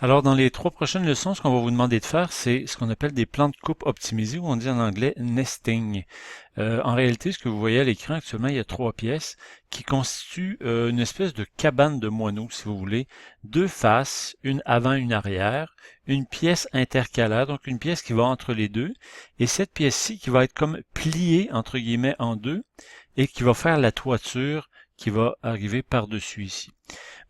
Alors, dans les 3 prochaines leçons, ce qu'on va vous demander de faire, c'est ce qu'on appelle des plans de coupe optimisés, ou on dit en anglais nesting. En réalité, ce que vous voyez à l'écran actuellement, il y a 3 pièces qui constituent une espèce de cabane de moineaux, si vous voulez. 2 faces, une avant, une arrière, une pièce intercalaire, donc une pièce qui va entre les deux, et cette pièce-ci qui va être comme pliée, entre guillemets, en deux, et qui va faire la toiture qui va arriver par-dessus ici.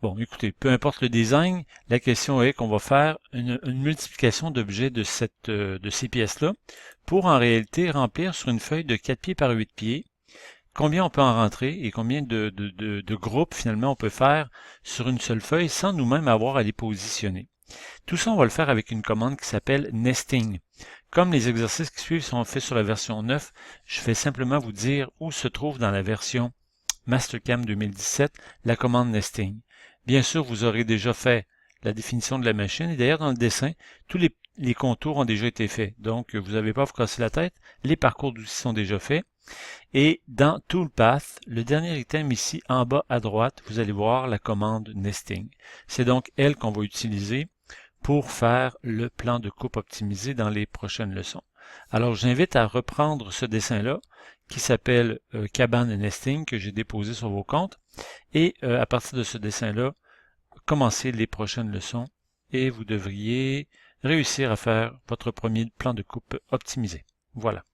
Bon, écoutez, peu importe le design, la question est qu'on va faire une multiplication d'objets de ces pièces-là pour en réalité remplir sur une feuille de 4 pieds par 8 pieds combien on peut en rentrer et combien de groupes finalement on peut faire sur une seule feuille sans nous-mêmes avoir à les positionner. Tout ça, on va le faire avec une commande qui s'appelle nesting. Comme les exercices qui suivent sont faits sur la version 9, je vais simplement vous dire où se trouve dans la version Mastercam 2017 la commande nesting. Bien sûr, vous aurez déjà fait la définition de la machine et d'ailleurs dans le dessin, tous les contours ont déjà été faits. Donc, vous n'avez pas à vous casser la tête, les parcours d'outils sont déjà faits. Et dans Toolpath, le dernier item ici en bas à droite, vous allez voir la commande nesting. C'est donc elle qu'on va utiliser pour faire le plan de coupe optimisé dans les prochaines leçons. Alors, j'invite à reprendre ce dessin-là qui s'appelle Cabane Nesting que j'ai déposé sur vos comptes et à partir de ce dessin-là, commencez les prochaines leçons et vous devriez réussir à faire votre premier plan de coupe optimisé. Voilà.